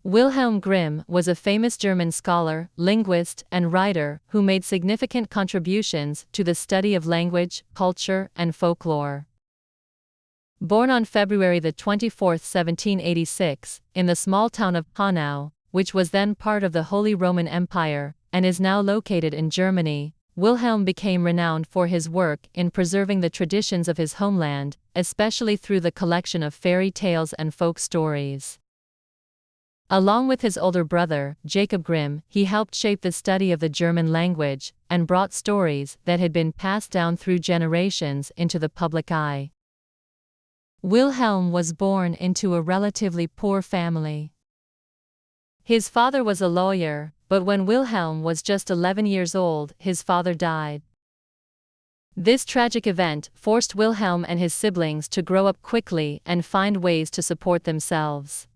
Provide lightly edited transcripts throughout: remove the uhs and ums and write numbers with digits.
Wilhelm Grimm was a famous German scholar, linguist, and writer who made significant contributions to the study of language, culture, and folklore. Born on February 24, 1786, in the small town of Hanau, which was then part of the Holy Roman Empire, and is now located in Germany, Wilhelm became renowned for his work in preserving the traditions of his homeland, especially through the collection of fairy tales and folk stories. Along with his older brother, Jacob Grimm, he helped shape the study of the German language, and brought stories that had been passed down through generations into the public eye. Wilhelm was born into a relatively poor family. His father was a lawyer, but when Wilhelm was just 11 years old, his father died. This tragic event forced Wilhelm and his siblings to grow up quickly and find ways to support themselves.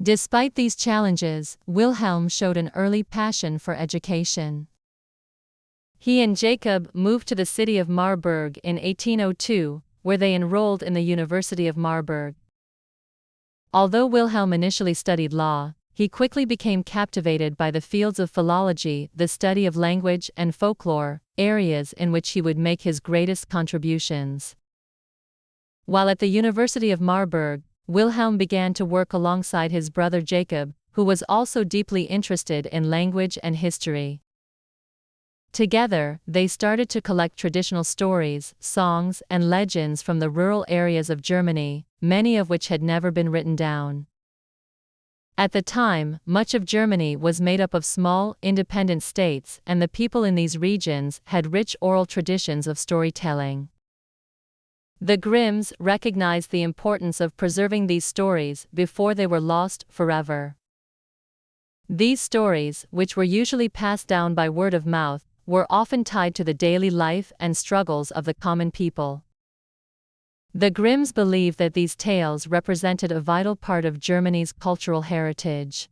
Despite these challenges, Wilhelm showed an early passion for education. He and Jacob moved to the city of Marburg in 1802, where they enrolled in the University of Marburg. Although Wilhelm initially studied law, he quickly became captivated by the fields of philology, the study of language, and folklore, areas in which he would make his greatest contributions. While at the University of Marburg, Wilhelm began to work alongside his brother Jacob, who was also deeply interested in language and history. Together, they started to collect traditional stories, songs, and legends from the rural areas of Germany, many of which had never been written down. At the time, much of Germany was made up of small, independent states, and the people in these regions had rich oral traditions of storytelling. The Grimms recognized the importance of preserving these stories before they were lost forever. These stories, which were usually passed down by word of mouth, were often tied to the daily life and struggles of the common people. The Grimms believed that these tales represented a vital part of Germany's cultural heritage.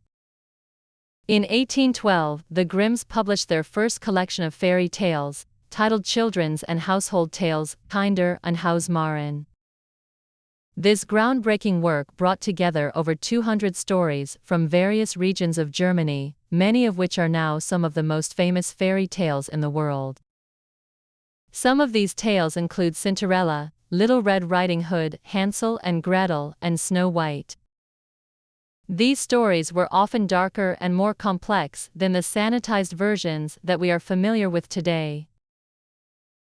In 1812, the Grimms published their first collection of fairy tales, titled Children's and Household Tales, Kinder und Hausmärchen. This groundbreaking work brought together over 200 stories from various regions of Germany, many of which are now some of the most famous fairy tales in the world. Some of these tales include Cinderella, Little Red Riding Hood, Hansel and Gretel, and Snow White. These stories were often darker and more complex than the sanitized versions that we are familiar with today.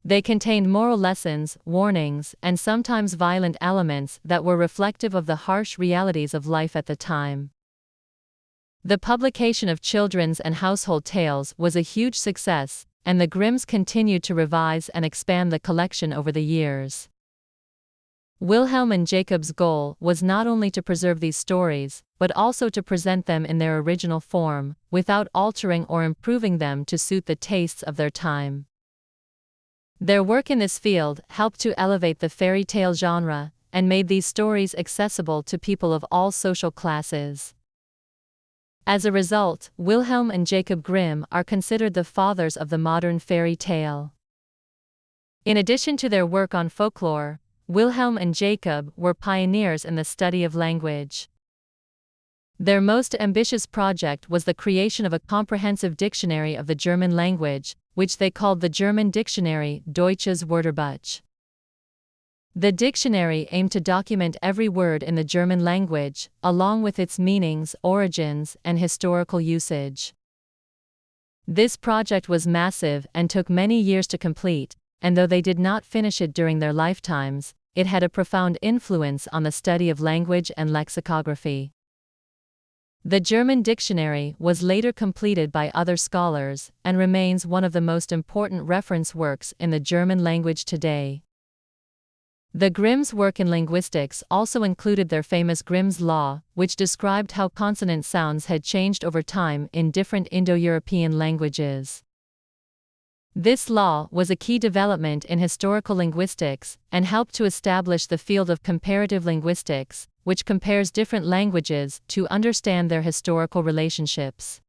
They contained moral lessons, warnings, and sometimes violent elements that were reflective of the harsh realities of life at the time. The publication of children's and household tales was a huge success, and the Grimms continued to revise and expand the collection over the years. Wilhelm and Jacob's goal was not only to preserve these stories, but also to present them in their original form, without altering or improving them to suit the tastes of their time. Their work in this field helped to elevate the fairy tale genre, and made these stories accessible to people of all social classes. As a result, Wilhelm and Jacob Grimm are considered the fathers of the modern fairy tale. In addition to their work on folklore, Wilhelm and Jacob were pioneers in the study of language. Their most ambitious project was the creation of a comprehensive dictionary of the German language, which they called the German Dictionary, Deutsches Wörterbuch. The dictionary aimed to document every word in the German language, along with its meanings, origins, and historical usage. This project was massive and took many years to complete, and though they did not finish it during their lifetimes, it had a profound influence on the study of language and lexicography. The German dictionary was later completed by other scholars, and remains one of the most important reference works in the German language today. The Grimms' work in linguistics also included their famous Grimm's Law, which described how consonant sounds had changed over time in different Indo-European languages. This law was a key development in historical linguistics, and helped to establish the field of comparative linguistics, which compares different languages to understand their historical relationships.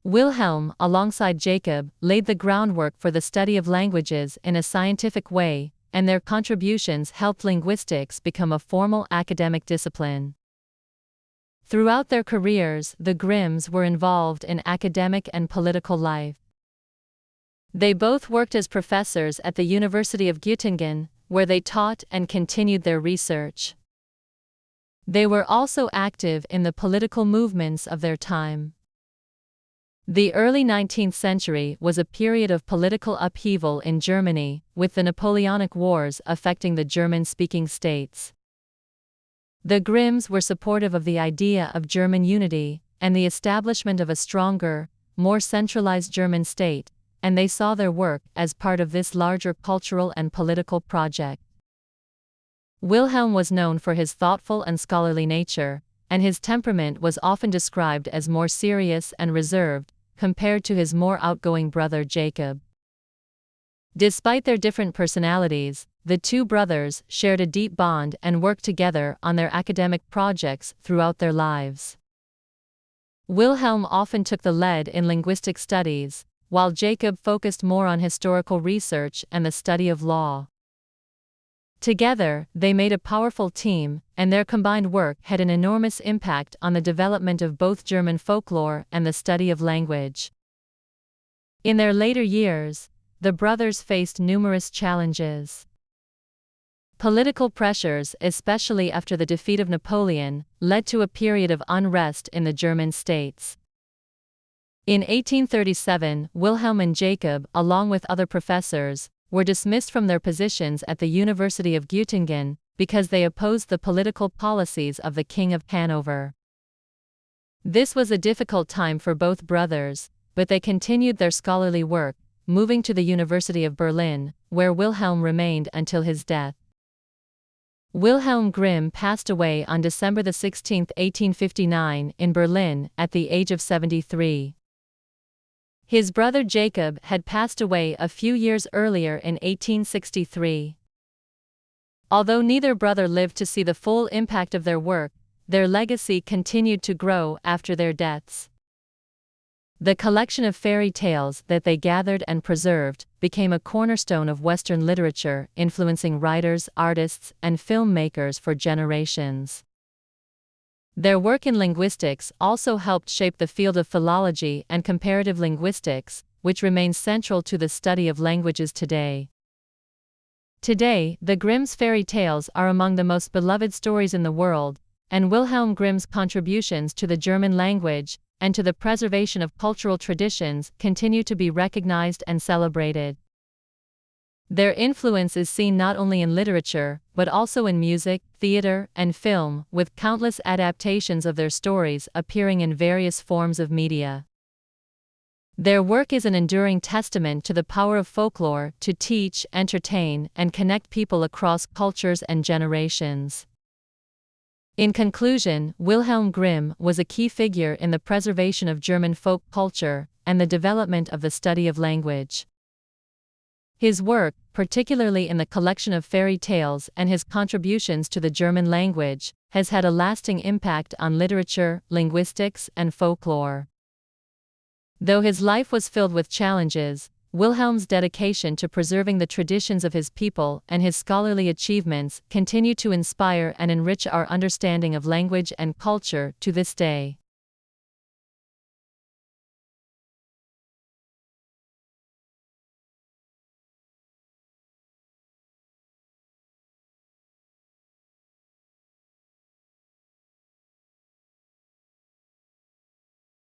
Wilhelm, alongside Jacob, laid the groundwork for the study of languages in a scientific way, and their contributions helped linguistics become a formal academic discipline. Throughout their careers, the Grimms were involved in academic and political life. They both worked as professors at the University of Göttingen, where they taught and continued their research. They were also active in the political movements of their time. The early 19th century was a period of political upheaval in Germany, with the Napoleonic Wars affecting the German-speaking states. The Grimms were supportive of the idea of German unity and the establishment of a stronger, more centralized German state, and they saw their work as part of this larger cultural and political project. Wilhelm was known for his thoughtful and scholarly nature, and his temperament was often described as more serious and reserved, compared to his more outgoing brother Jacob. Despite their different personalities, the two brothers shared a deep bond and worked together on their academic projects throughout their lives. Wilhelm often took the lead in linguistic studies, while Jacob focused more on historical research and the study of law. Together, they made a powerful team, and their combined work had an enormous impact on the development of both German folklore and the study of language. In their later years, the brothers faced numerous challenges. Political pressures, especially after the defeat of Napoleon, led to a period of unrest in the German states. In 1837, Wilhelm and Jacob, along with other professors, were dismissed from their positions at the University of Göttingen because they opposed the political policies of the King of Hanover. This was a difficult time for both brothers, but they continued their scholarly work, moving to the University of Berlin, where Wilhelm remained until his death. Wilhelm Grimm passed away on December 16, 1859, in Berlin, at the age of 73. His brother Jacob had passed away a few years earlier in 1863. Although neither brother lived to see the full impact of their work, their legacy continued to grow after their deaths. The collection of fairy tales that they gathered and preserved became a cornerstone of Western literature, influencing writers, artists, and filmmakers for generations. Their work in linguistics also helped shape the field of philology and comparative linguistics, which remains central to the study of languages today. Today, the Grimm's fairy tales are among the most beloved stories in the world, and Wilhelm Grimm's contributions to the German language and to the preservation of cultural traditions continue to be recognized and celebrated. Their influence is seen not only in literature, but also in music, theater, and film, with countless adaptations of their stories appearing in various forms of media. Their work is an enduring testament to the power of folklore to teach, entertain, and connect people across cultures and generations. In conclusion, Wilhelm Grimm was a key figure in the preservation of German folk culture and the development of the study of language. His work, particularly in the collection of fairy tales and his contributions to the German language, has had a lasting impact on literature, linguistics, and folklore. Though his life was filled with challenges, Wilhelm's dedication to preserving the traditions of his people and his scholarly achievements continue to inspire and enrich our understanding of language and culture to this day.